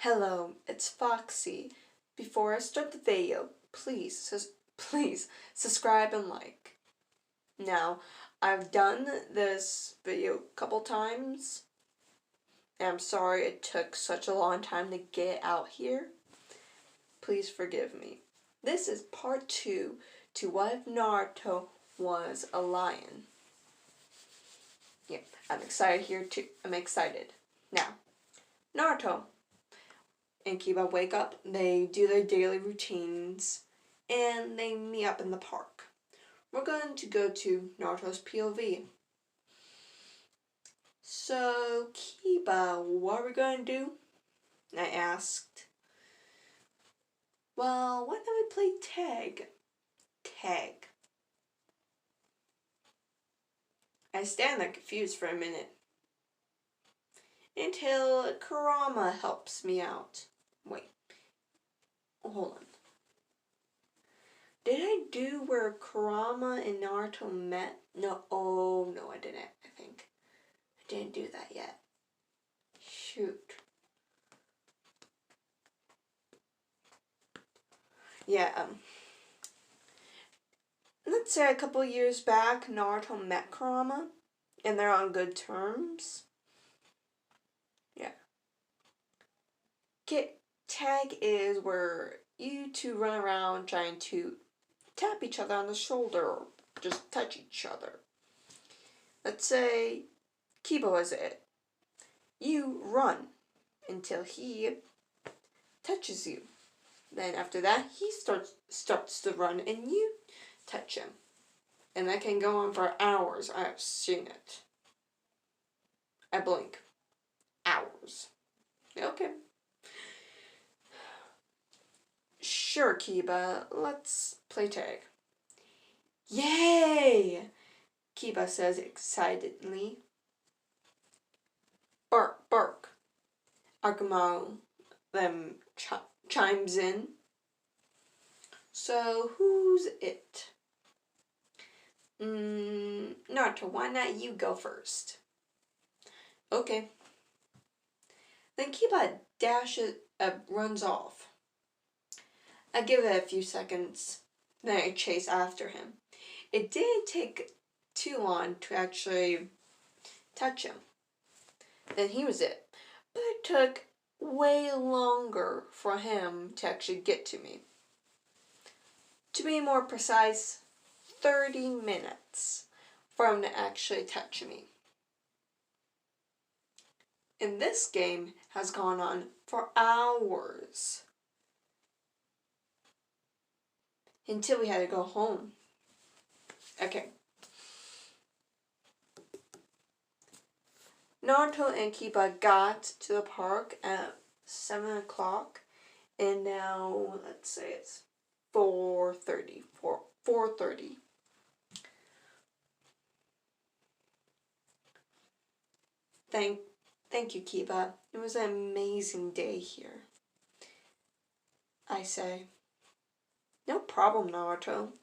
Hello, it's Foxy. Before I start the video, please subscribe and like. Now, I've done this video a couple times, and I'm sorry it took such a long time to get out here. Please forgive me. This is part 2 to What If Naruto Was a Lion. Yeah, I'm excited here too. I'm excited. Now, Naruto and Kiba wake up, they do their daily routines, and they meet up in the park. We're going to go to Naruto's POV. So, Kiba, what are we going to do? I asked. Well, why don't we play tag? Tag. I stand there confused for a minute. Until Kurama helps me out. Wait. Hold on. Did I do where Kurama and Naruto met? No, no, I didn't, I think. I didn't do that yet. Shoot. Yeah, let's say a couple years back, Naruto met Kurama, and they're on good terms. Yeah. Tag is where you two run around trying to tap each other on the shoulder or just touch each other. Let's say Kiba is it. You run until he touches you. Then after that, he starts to run and you touch him. And that can go on for hours. I've seen it. I blink. Hours. Okay. Sure, Kiba. Let's play tag. Yay! Kiba says excitedly. Bark, bark. Akamaru then chimes in. So, who's it? Naruto, why not you go first? Okay. Then Kiba runs off. I give it a few seconds, then I chase after him. It didn't take too long to actually touch him. Then he was it. But it took way longer for him to actually get to me. To be more precise, 30 minutes for him to actually touch me. And this game has gone on for hours. Until we had to go home. Okay. Naruto and Kiba got to the park at 7 o'clock. And now, let's say it's 4:30. 4:30. Thank you, Kiba. It was an amazing day here. I say. No problem, Naruto.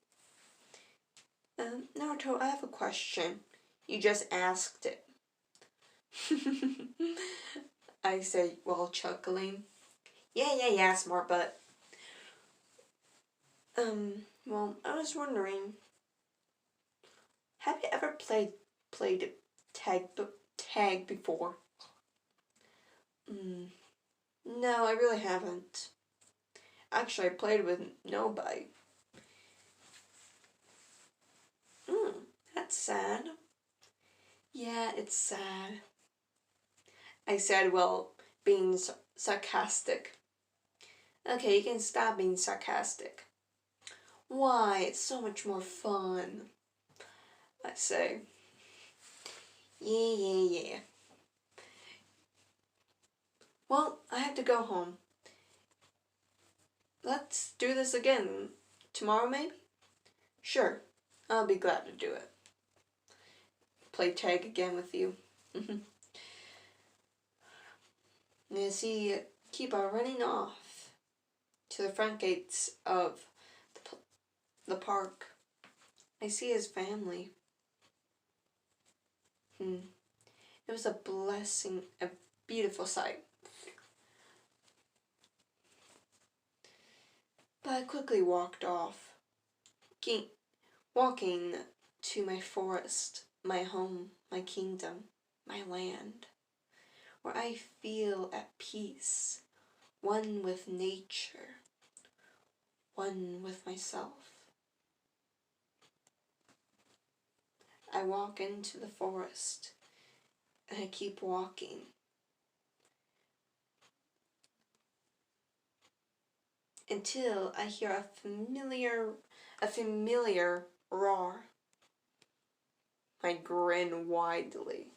Naruto, I have a question. You just asked it. I say while chuckling. Yeah, smart butt. Well, I was wondering, have you ever played tag before? No, I really haven't. Actually, I played with nobody. That's sad. Yeah, it's sad. I said, well, being sarcastic. Okay, you can stop being sarcastic. Why? It's so much more fun. I say. Yeah. Well, I have to go home. Let's do this again. Tomorrow, maybe? Sure. I'll be glad to do it. Play tag again with you. You see Kiba running off to the front gates of the park. I see his family. It was a blessing, a beautiful sight. I quickly walked off, walking to my forest, my home, my kingdom, my land, where I feel at peace, one with nature, one with myself. I walk into the forest, and I keep walking until I hear a familiar roar. I grin widely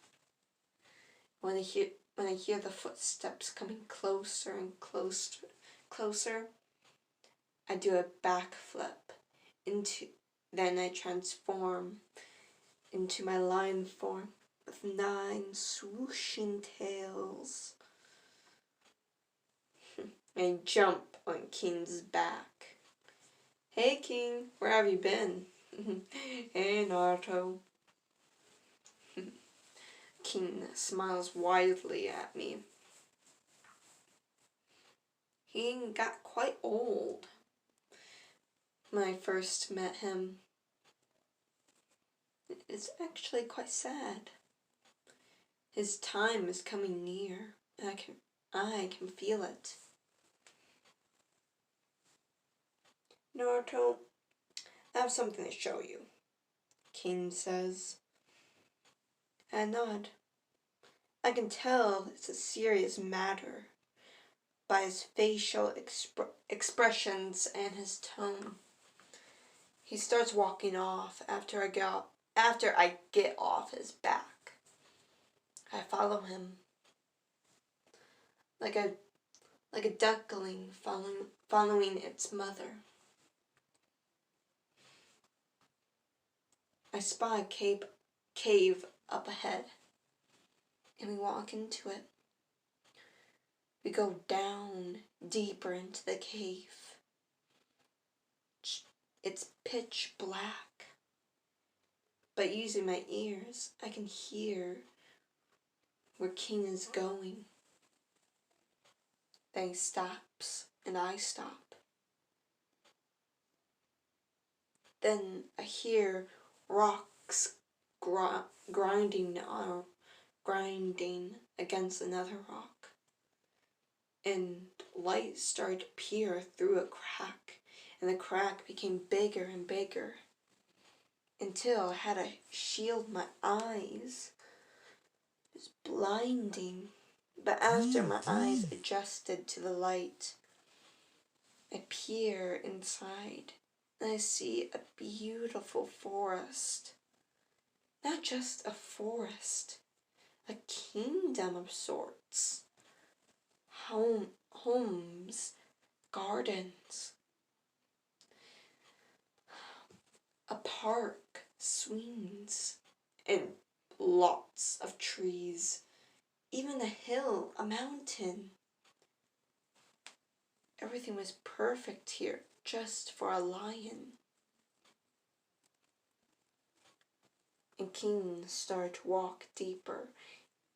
when I hear the footsteps coming closer and closer. I do a backflip then I transform into my lion form with 9 swooshing tails. I jump on King's back. Hey King, where have you been? Hey Naruto. King smiles widely at me. He got quite old when I first met him. It's actually quite sad. His time is coming near, and I can feel it. Naruto, I have something to show you, King says. I nod. I can tell it's a serious matter by his facial expressions and his tone. He starts walking off after I get off his back. I follow him like a duckling following its mother. I spy a cave up ahead, and we walk into it. We go down deeper into the cave. It's pitch black, but using my ears, I can hear where King is going. Then he stops, and I stop. Then I hear rocks grinding against another rock, and light started to peer through a crack, and the crack became bigger and bigger until I had to shield my eyes. It was blinding, but after my eyes adjusted to the light, I peer inside and I see a beautiful forest. Not just a forest, a kingdom of sorts. Homes, gardens, a park, swings, and lots of trees. Even a hill, a mountain. Everything was perfect here, just for a lion. And King started to walk deeper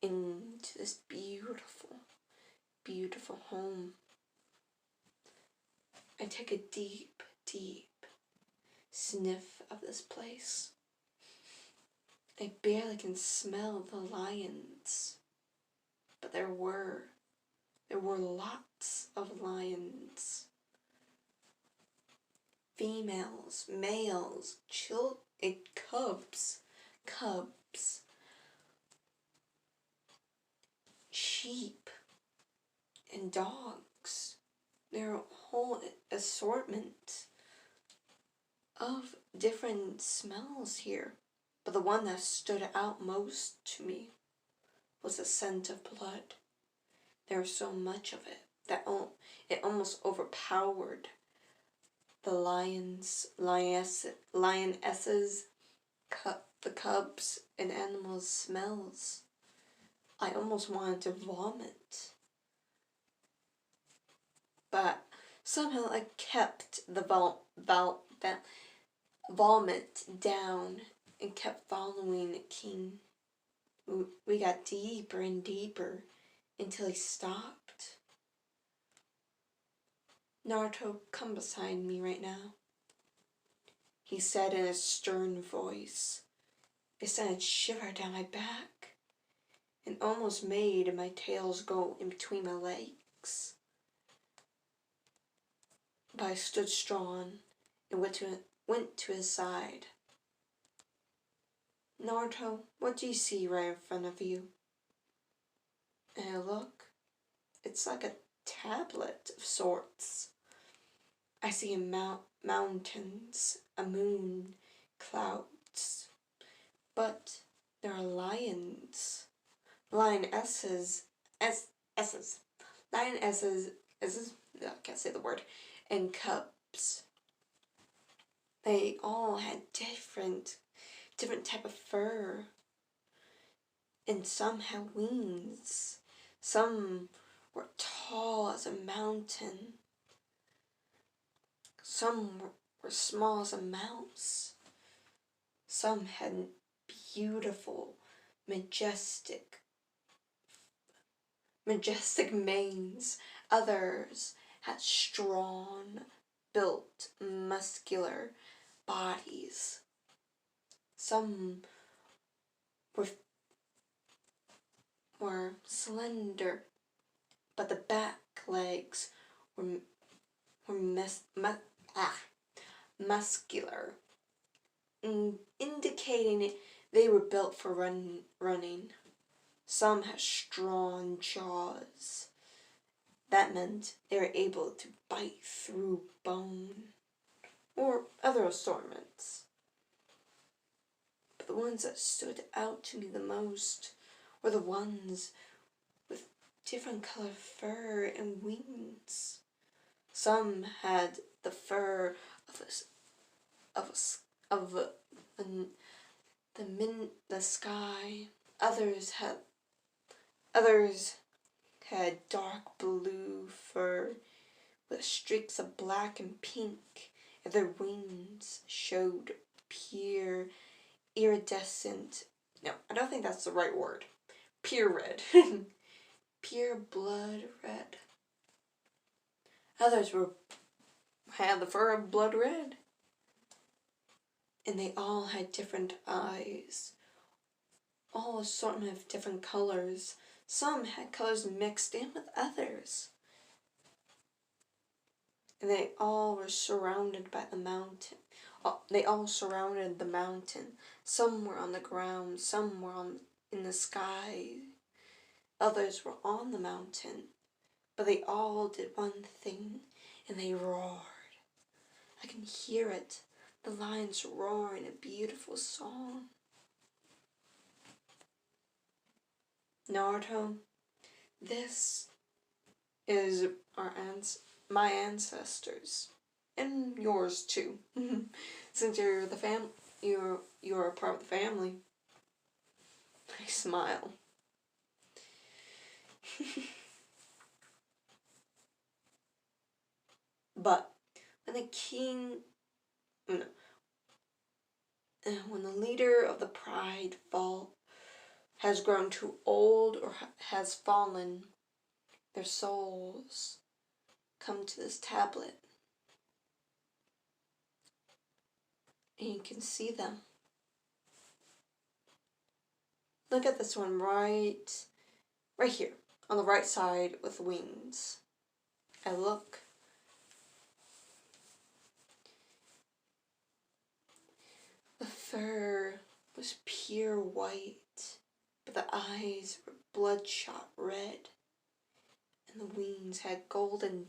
into this beautiful, beautiful home. I take a deep, deep sniff of this place. I barely can smell the lions, but there were lots of lions. Females, males, cubs, sheep, and dogs. There are a whole assortment of different smells here, but the one that stood out most to me was the scent of blood. There was so much of it that it almost overpowered the lionesses, the cubs, and animals' smells. I almost wanted to vomit, but somehow I kept the vomit down and kept following King. We got deeper and deeper until he stopped. Naruto, come beside me right now, he said in a stern voice. It sent a shiver down my back and almost made my tails go in between my legs. But I stood strong and went to his side. Naruto, what do you see right in front of you? And I look. It's like a tablet of sorts. I see mountains, a moon, clouds. But there are lions. Lionesses, S's. Lionesses, I can't say the word, and cubs. They all had different type of fur. And some had wings. Some were tall as a mountain. Some were small as a mouse. Some had beautiful, majestic manes. Others had strong, built, muscular bodies. Some were slender, but the back legs were muscular, indicating they were built for running. Some had strong jaws. That meant they were able to bite through bone or other assortments. But the ones that stood out to me the most were the ones with different colored fur and wings. Some had the fur of the sky. Others had dark blue fur with streaks of black and pink, and their wings showed pure iridescent. No, I don't think that's the right word. Pure red. Pure blood red. Others had the fur of blood red. And they all had different eyes. All assortment of different colors. Some had colors mixed in with others. And they all were surrounded by the mountain. They all surrounded the mountain. Some were on the ground, some were in the sky. Others were on the mountain. But they all did one thing, and they roared. I can hear it. The lions roaring a beautiful song. Naruto, this is my ancestors, and yours too. Since you're you're a part of the family. I smile. But when the leader of the pride has grown too old or has fallen, their souls come to this tablet. And you can see them. Look at this one right here, on the right side with wings. I look. The fur was pure white, but the eyes were bloodshot red, and the wings had golden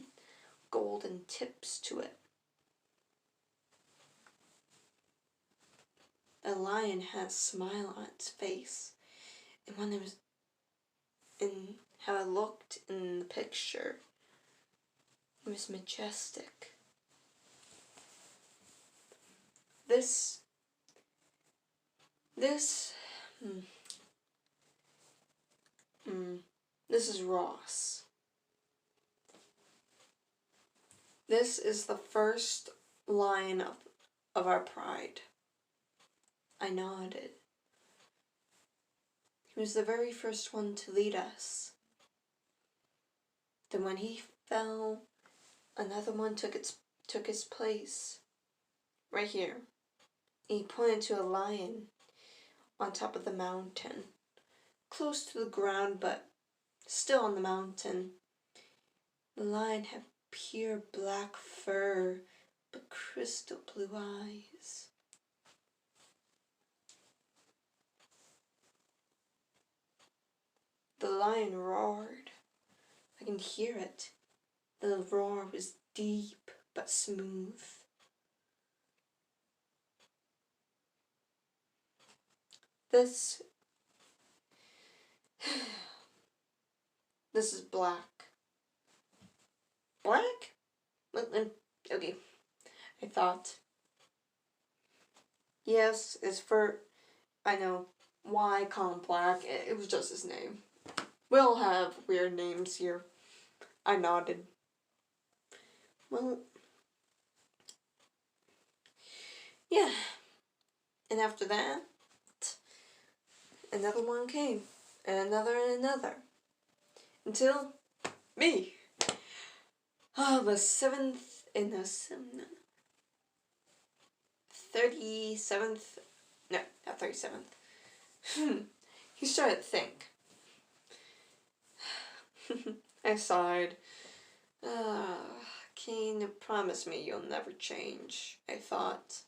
tips to it. The lion had a smile on its face, and when it was in how it looked in the picture, it was majestic. This is Ross. This is the first lion of our pride. I nodded. He was the very first one to lead us. Then when he fell another one took his place. Right here. He pointed to a lion on top of the mountain, close to the ground, but still on the mountain. The lion had pure black fur, but crystal blue eyes. The lion roared. I can hear it. The roar was deep but smooth. This is black. Black? Okay, I thought. Yes, it's for, I know, why call him Black? It was just his name. We all have weird names here. I nodded. Well, yeah. And after that, another one came. And another and another. Until me. Oh, the 37th, no, not 37th. He started to think. I sighed. Keen, promise me you'll never change, I thought.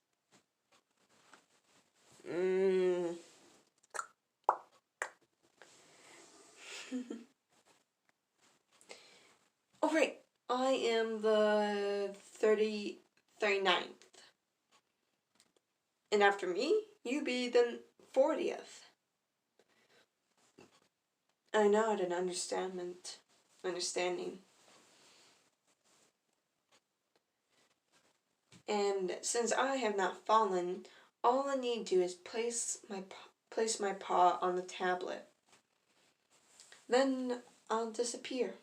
Oh, right. I am the 39th. And after me, you be the 40th. I nod in understanding. And since I have not fallen, all I need to do is place my paw on the tablet. Then I'll disappear.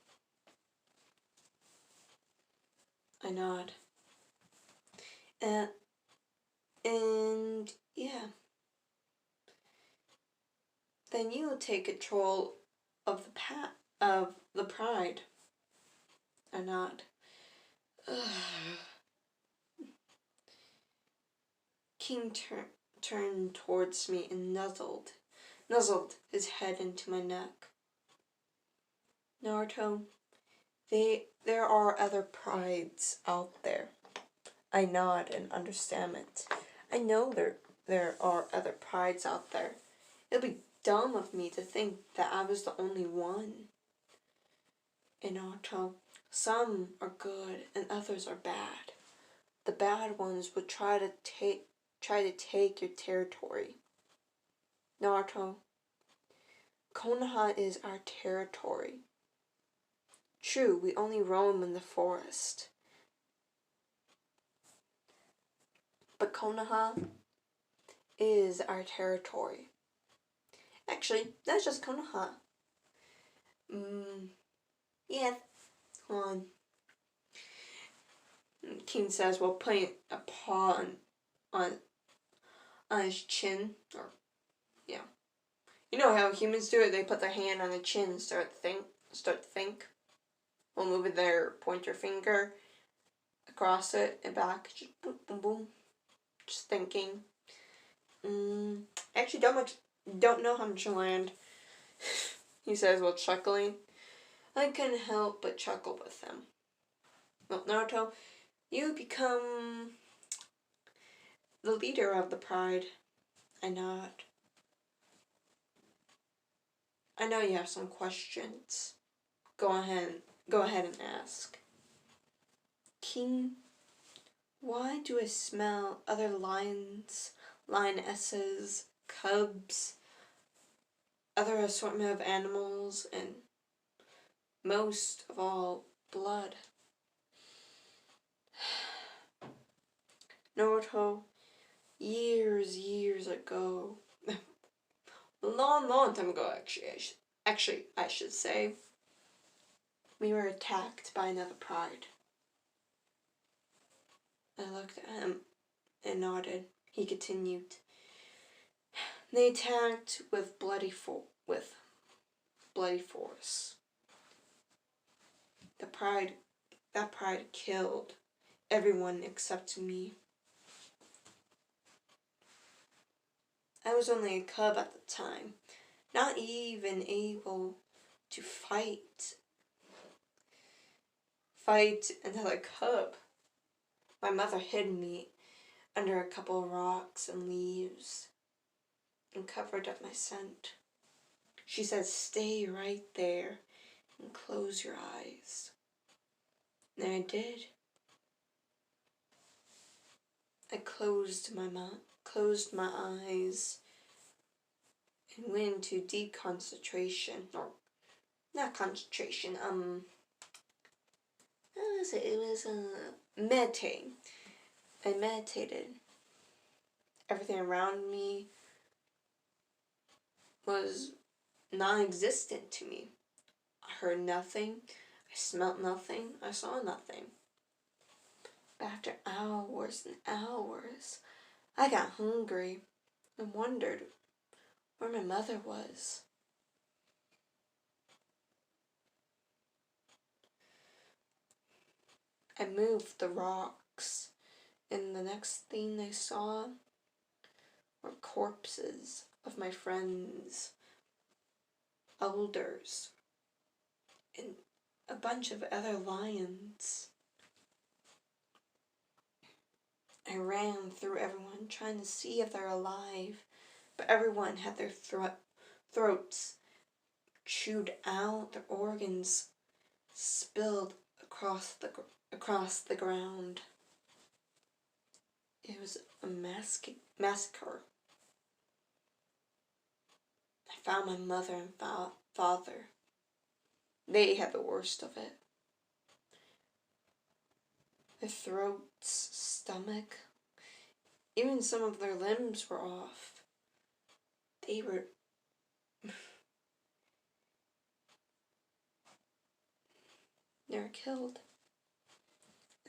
I nod. And yeah. Then you take control of the pride. I nod. King turned towards me and nuzzled his head into my neck. Naruto, there are other prides out there. I nod in understanding. I know there are other prides out there. It'd be dumb of me to think that I was the only one. In Naruto, some are good and others are bad. The bad ones would try to take your territory. Naruto, Konoha is our territory. True, we only roam in the forest. But Konoha is our territory. Actually, that's just Konoha. Yeah, hold on. King says while putting a paw on his chin. Or, yeah. You know how humans do it? They put their hand on the chin and start to think. While moving their pointer finger across it and back. Just boom, boom, boom. Just thinking. Actually, don't know how much land. He says while chuckling. I couldn't help but chuckle with him. Well, Naruto, you become the leader of the pride. I nod. I know you have some questions. Go ahead and ask. King, why do I smell other lions, lionesses, cubs, other assortment of animals, and most of all, blood? Naruto, years ago, long time ago actually I should say, we were attacked by another pride. I looked at him and nodded. He continued. They attacked with bloody force. The pride that pride killed everyone except me. I was only a cub at the time, not even able to fight another cub. My mother hid me under a couple of rocks and leaves and covered up my scent. She said, "Stay right there and close your eyes." And I did. I closed my eyes and went into deep concentration, or not concentration. It was meditating. I meditated. Everything around me was non-existent to me. I heard nothing. I smelt nothing. I saw nothing. But after hours and hours, I got hungry and wondered where my mother was. I moved the rocks, and the next thing I saw were corpses of my friends, elders, and a bunch of other lions. I ran through everyone trying to see if they're alive, but everyone had their throats chewed out, their organs spilled across the ground. It was a massacre. I found my mother and father. They had the worst of it. Their throats, stomach, even some of their limbs were off. They were killed.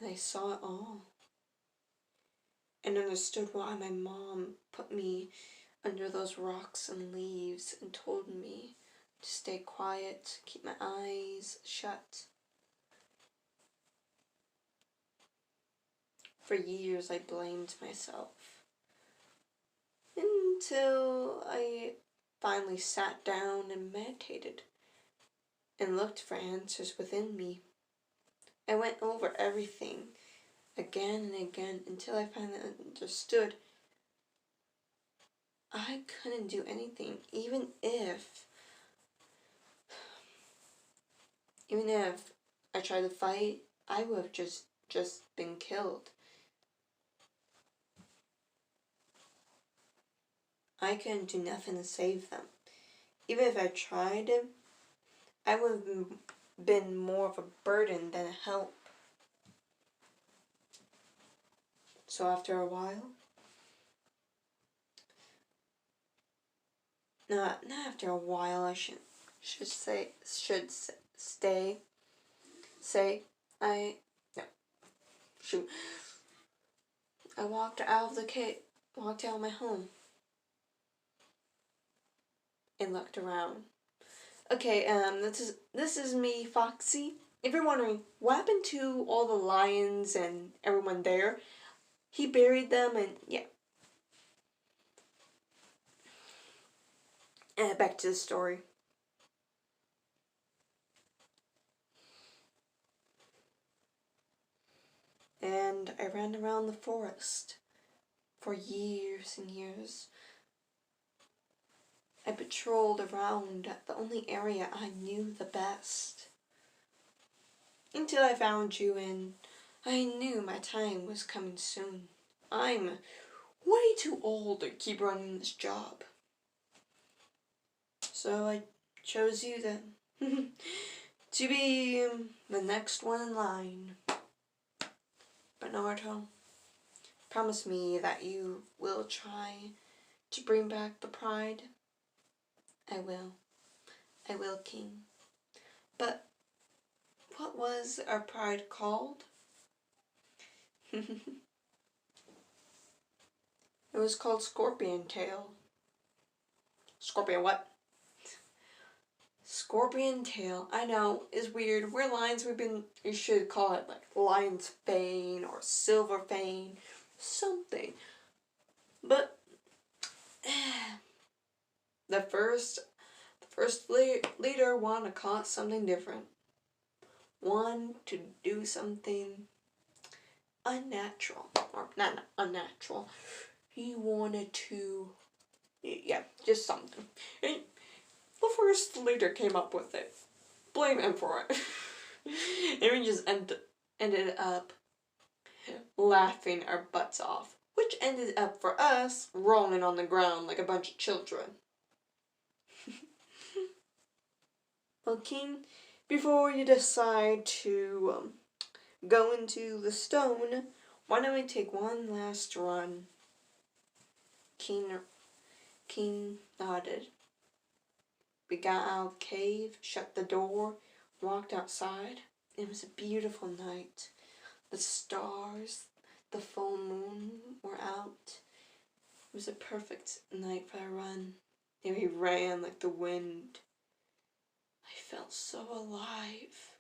And I saw it all. And understood why my mom put me under those rocks and leaves and told me to stay quiet, keep my eyes shut. For years I blamed myself. Until I finally sat down and meditated and looked for answers within me. I went over everything again and again until I finally understood I couldn't do anything, even if I tried to fight, I would have just been killed. I couldn't do nothing to save them. Even if I tried, I would have been more of a burden than a help. So after a while, not after a while, I should say I no shoot. I walked out of my home, and looked around. Okay, this is me, Foxy. If you're wondering what happened to all the lions and everyone there, he buried them, and yeah. Back to the story. And I ran around the forest for years and years. I patrolled around the only area I knew the best. Until I found you, and I knew my time was coming soon. I'm way too old to keep running this job. So I chose you then to be the next one in line. But Naruto, promise me that you will try to bring back the pride. I will. I will, King. But what was our pride called? It was called Scorpion Tail. Scorpion what? Scorpion tail, I know, is weird. We're lions, you should call it like lion's fang or silver fang, something. But the first leader wanted to call it something different. Want to do something unnatural, or not unnatural. He wanted to, yeah, just something. And the first leader came up with it. Blame him for it. And we just ended up laughing our butts off, which ended up for us rolling on the ground like a bunch of children. Well, King, before you decide to go into the stone, why don't we take one last run? King nodded. We got out of the cave, shut the door, walked outside. It was a beautiful night. The stars, the full moon were out. It was a perfect night for a run. And we ran like the wind. I felt so alive.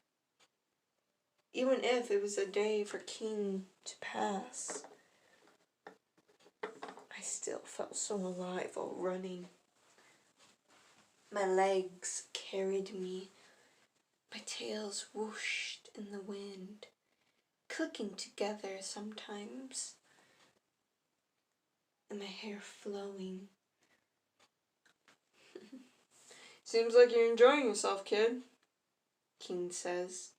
Even if it was a day for King to pass, I still felt so alive while running. My legs carried me. My tails whooshed in the wind, clicking together sometimes, and my hair flowing. Seems like you're enjoying yourself, kid, King says.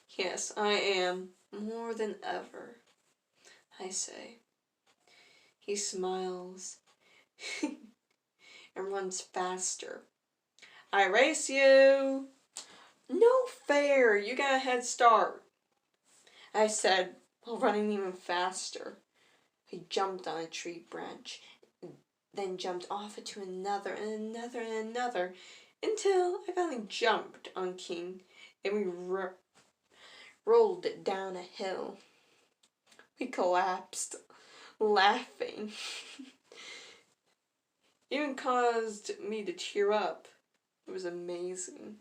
Yes, I am, more than ever, I say. He smiles and runs faster. I race you! No fair, you got a head start, I said while running even faster. I jumped on a tree branch, then jumped off it to another and another and another, until I finally jumped on King, and we rolled it down a hill. We collapsed, laughing. Even caused me to tear up. It was amazing.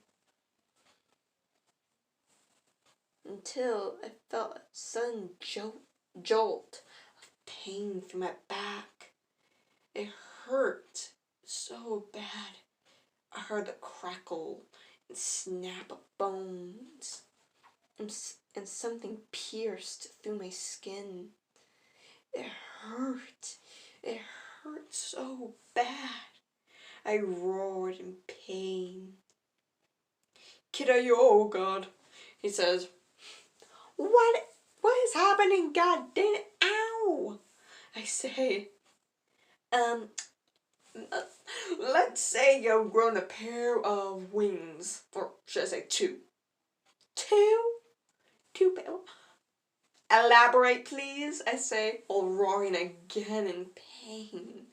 Until I felt a sudden jolt of pain through my back. It hurt so bad. I heard the crackle and snap of bones, and something pierced through my skin. It hurt. It hurt so bad. I roared in pain. Kiddo, oh God, he says. What is happening, God damn it, ow! I say, let's say you've grown a pair of wings, or should I say two? Two pair? Elaborate, please, I say, while roaring again in pain.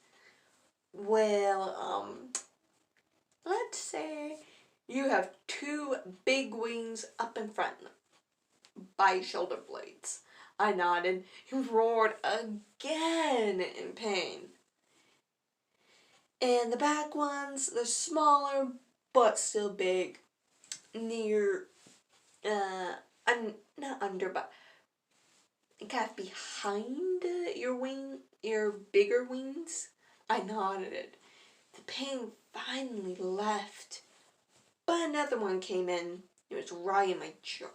Well, let's say you have two big wings up in front by shoulder blades. I nodded and roared again in pain. And the back ones, they're smaller but still big. Near, not under, but kind of behind your bigger wings. I nodded. The pain finally left, but another one came in. It was right in my jaw,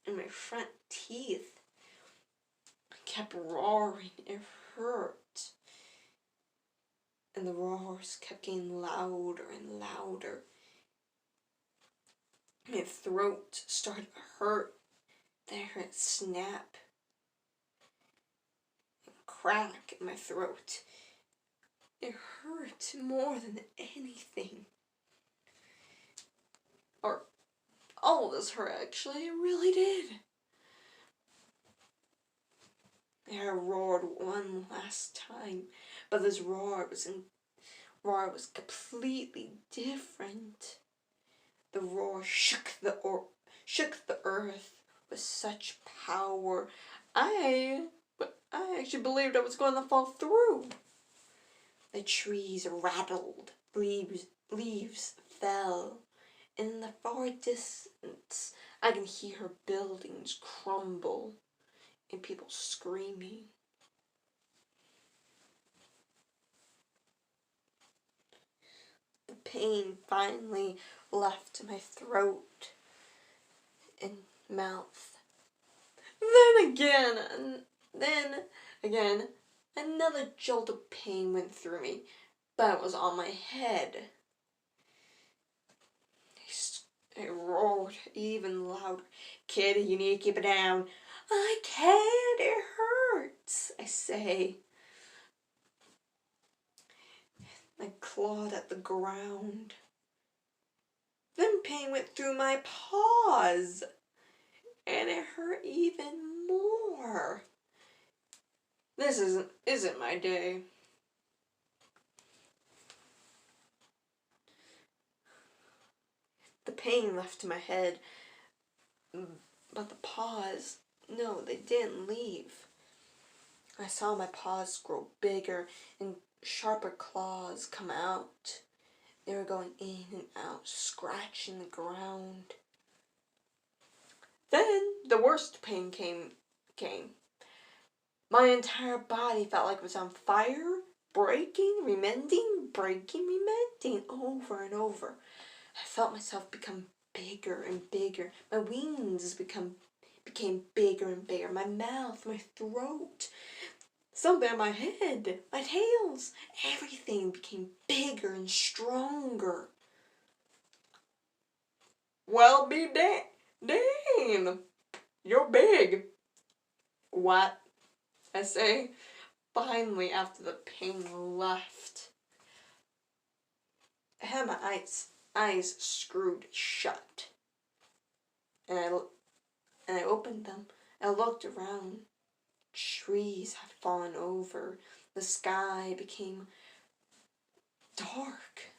in my front teeth. I kept roaring. It hurt. And the roars kept getting louder and louder. My throat started to hurt. Then I heard it snap and crack in my throat. It hurt more than anything. Or all of this hurt, actually. It really did. I roared one last time, but this roar was completely different. The roar shook the earth with such power. I actually believed I was going to fall through. The trees rattled, leaves fell. In the far distance, I can hear buildings crumble and people screaming. The pain finally left my throat and mouth. Then again, another jolt of pain went through me, but it was on my head. I roared even louder. Kid, you need to keep it down. I can't, it hurts, I say. I clawed at the ground. Then pain went through my paws, and it hurt even more. This isn't my day. The pain left my head, but the paws, no, they didn't leave. I saw my paws grow bigger and sharper claws come out. They were going in and out, scratching the ground. Then the worst pain came. My entire body felt like it was on fire, breaking, remending, over and over. I felt myself become bigger and bigger. My wings became bigger and bigger. My mouth, my throat, somewhere my head, my tails, everything became bigger and stronger. Well, be damn, you're big. What? I say, finally, after the pain left. I had my eyes screwed shut. And I opened them. I looked around. Trees had fallen over. The sky became dark.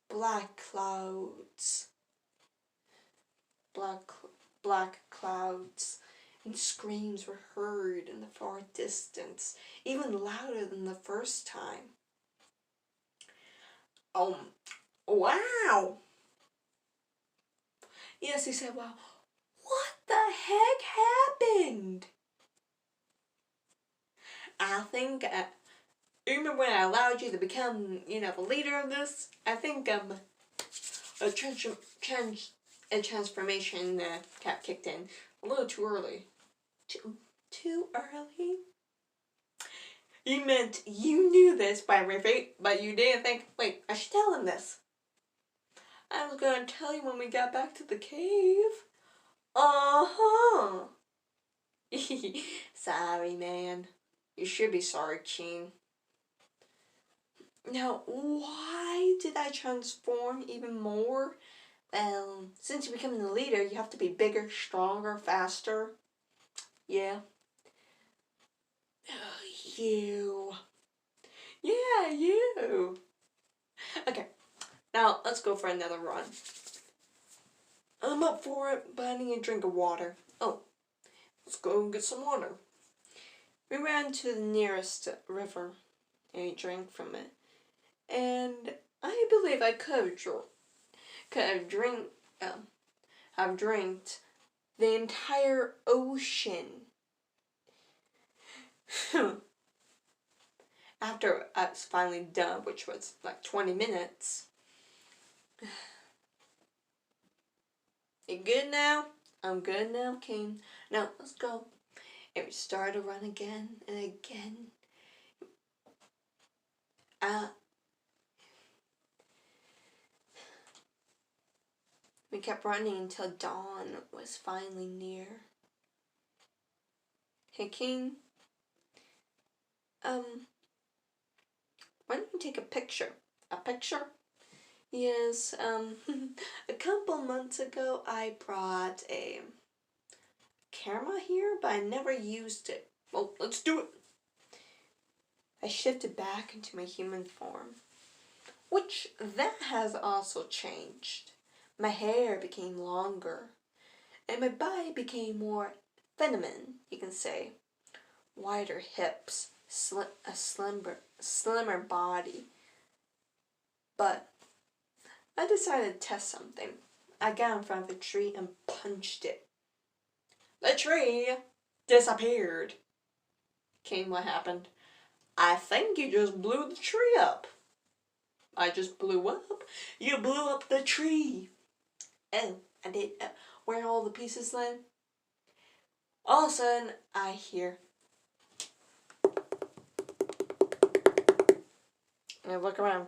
Black clouds. Black clouds. And screams were heard in the far distance, even louder than the first time. Wow! Yes, he said, wow. What the heck happened? I think, you remember when I allowed you to become, the leader of this? I think, a transformation cap kicked in a little too early. Too early? You meant you knew this by fate, but you didn't think, wait, I should tell him this. I was going to tell you when we got back to the cave. Uh-huh. Sorry, man. You should be sorry, Keen. Now, why did I transform even more? Well, since you're becoming the leader, you have to be bigger, stronger, faster. Yeah. You. Yeah, you. Okay, now let's go for another run. I'm up for it, but I need a drink of water. Oh, let's go and get some water. We ran to the nearest river and we drank from it. And I believe I could have drank the entire ocean. After I was finally done, which was like 20 minutes. You good now? I'm good now, King. Now, let's go. And we started to run again and again. We kept running until dawn was finally near. Hey, King. Why don't you take a picture? A picture? Yes, a couple months ago I brought a camera here, but I never used it. Well, let's do it. I shifted back into my human form, which that has also changed. My hair became longer, and my body became more feminine, you can say. Wider hips, a slimmer body. But I decided to test something. I got in front of the tree and punched it. The tree disappeared. King, what happened? I think you just blew the tree up. I just blew up? You blew up the tree. Oh, I did. Where all the pieces land? All of a sudden, I hear. And I look around.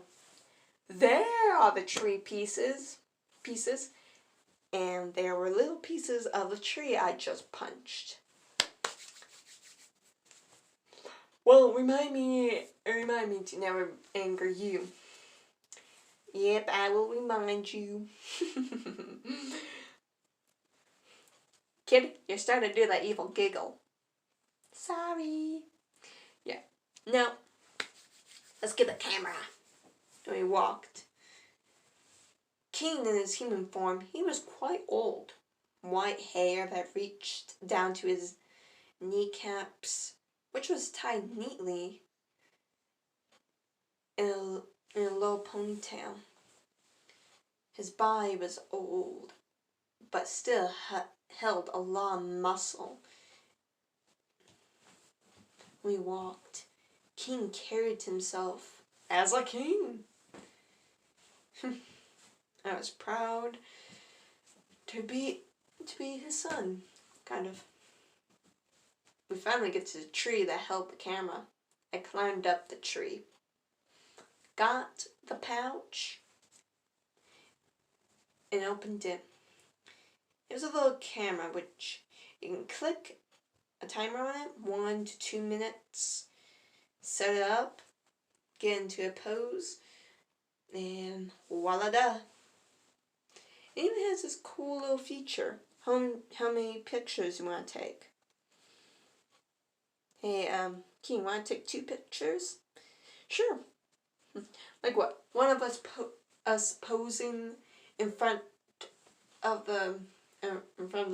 There are the tree pieces. And there were little pieces of the tree I just punched. Well, remind me to never anger you. Yep, I will remind you. Kid, you're starting to do that evil giggle. Sorry. Yeah. Now, let's get the camera. And we walked. King in his human form, he was quite old. White hair that reached down to his kneecaps, which was tied neatly in a low ponytail. His body was old, but still held a lot of muscle. We walked. King carried himself as a king. I was proud to be his son, kind of. We finally get to the tree that held the camera. I climbed up the tree, got the pouch, and opened it. It was a little camera which you can click a timer on it, 1 to 2 minutes, set it up, get into a pose, and voila da. It even has this cool little feature. How many pictures you want to take? Hey, King, want to take 2 pictures? Sure. Like what? One of us posing in front of the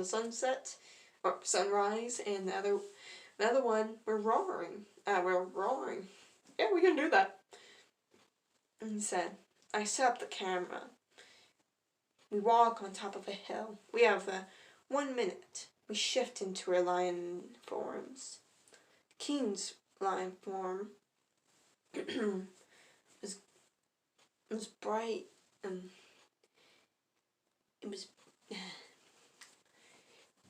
sunset or sunrise, and the other one we're roaring. We're roaring. Yeah, we can do that. And he said, I set up the camera. We walk on top of a hill. We have 1 minute. We shift into our lion forms. King's lion form was bright and it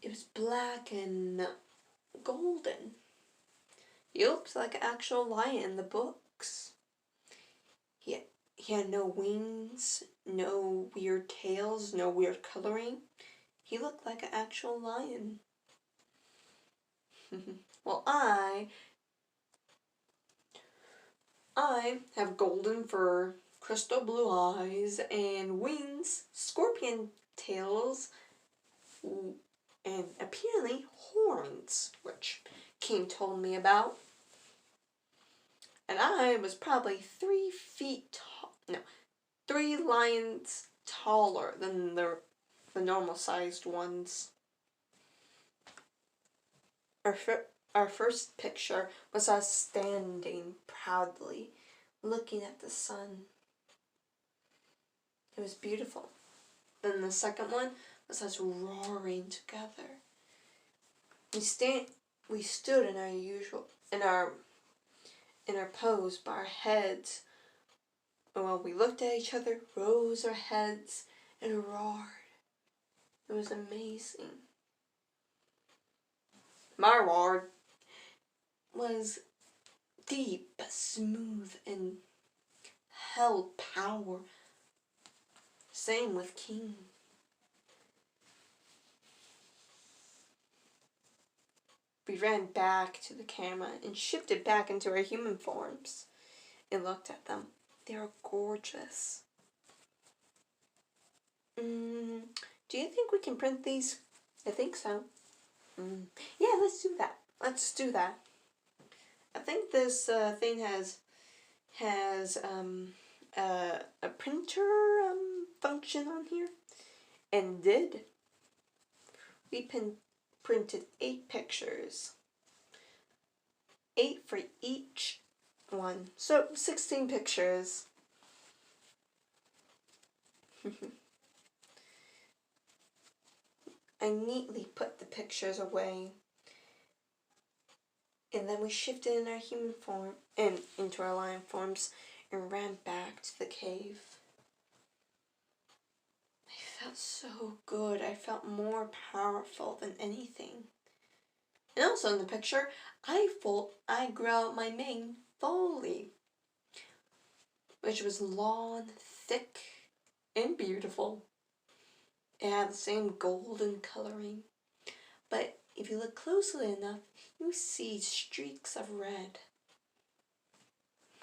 was black and golden. He looked like an actual lion in the books. He had no wings, no weird tails, no weird coloring. He looked like an actual lion. Well, I have golden fur, crystal blue eyes, and wings, scorpion tails, and apparently horns, which King told me about. And I was probably 3 feet tall. No, 3 lions taller than the normal sized ones. Our first picture was us standing proudly, looking at the sun. It was beautiful. Then the second one was us roaring together. We stood in our pose, but our heads, well, we looked at each other, rose our heads, and roared. It was amazing. My roar was deep, smooth, and held power. Same with King. We ran back to the camera and shifted back into our human forms and looked at them. They are gorgeous. Do you think we can print these? I think so. Yeah, let's do that. Let's do that. I think this thing has a printer function on here, and we printed 8 pictures, 8 for each one, so 16 pictures. I neatly put the pictures away, and then we shifted in our human form and into our lion forms and ran back to the cave. I felt so good. I felt more powerful than anything. And also in the picture, I grew out my mane fully, which was long, thick, and beautiful. It had the same golden coloring, but if you look closely enough, you see streaks of red.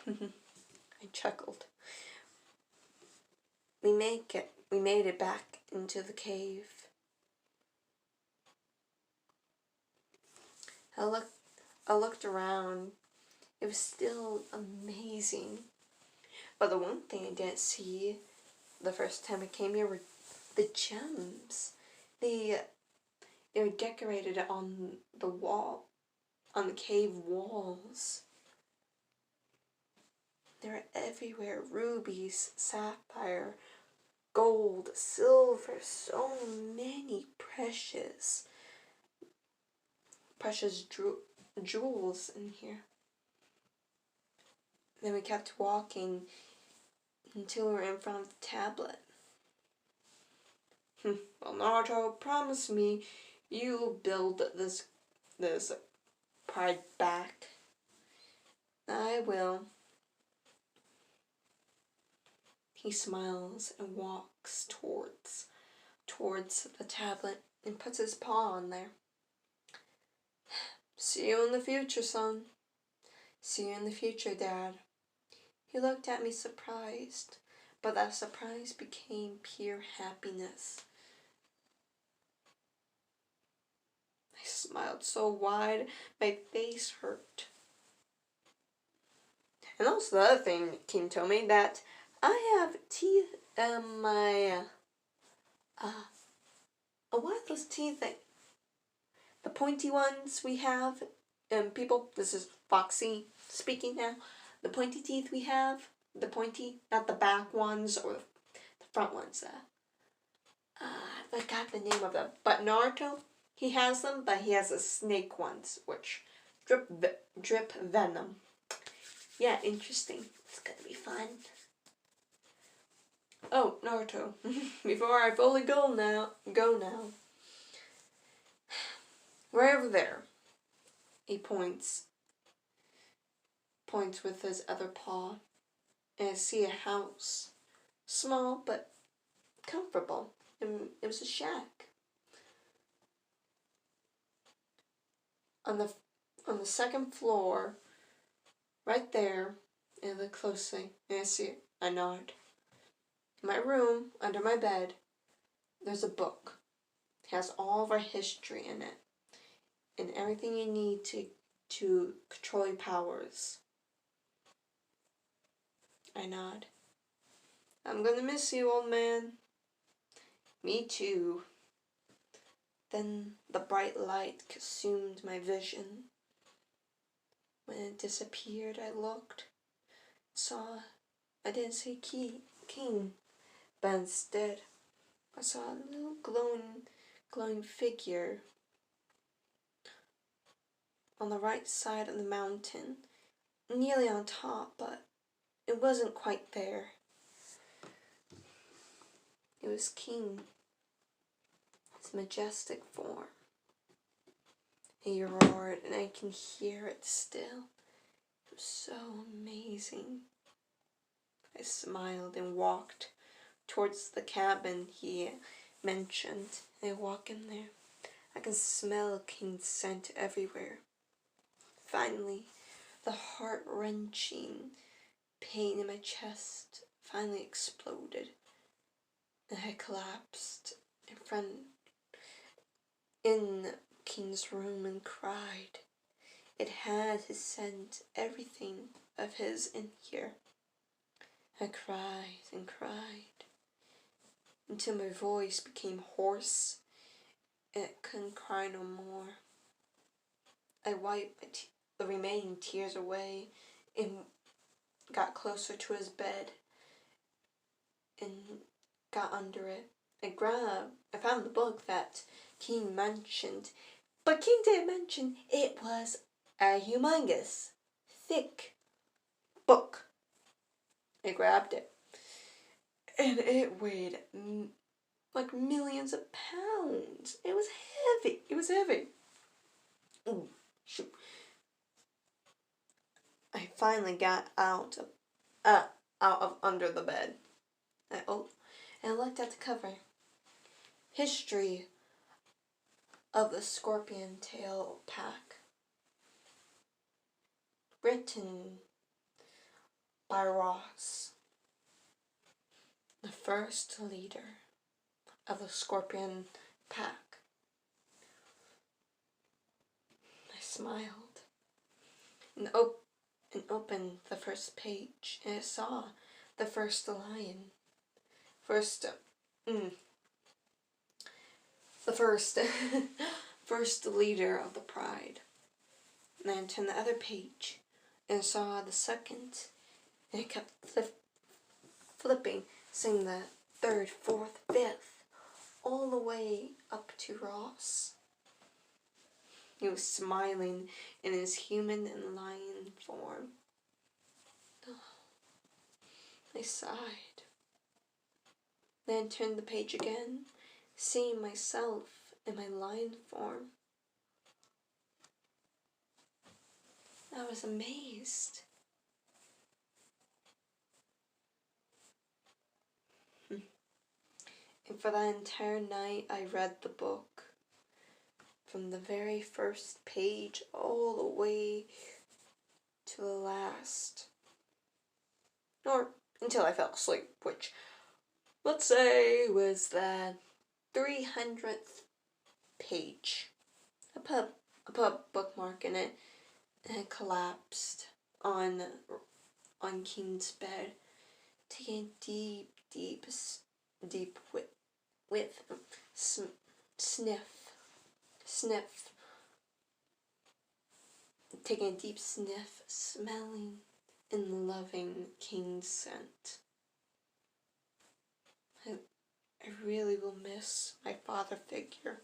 I chuckled. We made it back into the cave. I looked around. It was still amazing. But the one thing I didn't see the first time I came here were the gems. They were decorated on the wall, on the cave walls. They were everywhere. Rubies, sapphire, gold, silver, so many precious jewels in here. Then we kept walking until we were in front of the tablet. Well, Naruto, promise me you'll build this pride back. I will. He smiles and walks towards the tablet and puts his paw on there. See you in the future, son. See you in the future, Dad. He looked at me surprised, but that surprise became pure happiness. I smiled so wide, my face hurt. And also the other thing King told me, that I have teeth in my, what are those teeth that, the pointy ones we have, people, this is Foxy speaking now, the pointy teeth we have, the pointy, not the back ones or the front ones, I forgot the name of them, but Naruto, he has them, but he has the snake ones, which drip venom. Yeah, interesting. It's gonna be fun. Oh, Naruto, before I fully go now, right over there. He points with his other paw, and I see a house, small but comfortable. And it was a shack. On the second floor, right there, and I look closely, and I see it. I nod. In my room, under my bed, there's a book. It has all of our history in it, and everything you need to control your powers. I nod. I'm gonna miss you, old man. Me too. Then the bright light consumed my vision. When it disappeared, I looked, I didn't see King, but instead, I saw a little glowing figure on the right side of the mountain, nearly on top, but it wasn't quite there. It was King, his majestic form. He roared, and I can hear it still. It was so amazing. I smiled and walked towards the cabin he mentioned. I walk in there. I can smell King's scent everywhere. Finally, the heart-wrenching pain in my chest finally exploded, and I collapsed in King's room and cried. It had his scent, everything of his in here. I cried and cried until my voice became hoarse and I couldn't cry no more. I wiped the remaining tears away and got closer to his bed and got under it. I found the book that King mentioned, but King didn't mention it was a humongous, thick book. I grabbed it, and it weighed like millions of pounds. It was heavy. It was heavy. Ooh, shoot. I finally got out of under the bed. And I looked at the cover. History of the Scorpion Tail Pack. Written by Ross, the first leader of the Scorpion Pack. I smiled and opened the first page, and I saw the first lion. The first first leader of the pride. And then I turned the other page and saw the second, and it kept flipping, saying the third, fourth, fifth, all the way up to Ross. He was smiling in his human and lion form. I sighed. Then turned the page again, seeing myself in my lion form. I was amazed. And for that entire night, I read the book. From the very first page all the way to the last. Or until I fell asleep, which, let's say, was the 300th page. I put a bookmark in it, and it collapsed on Keen's bed, taking deep with sniff, taking a deep sniff, smelling and loving Keen's scent. I really will miss my father figure.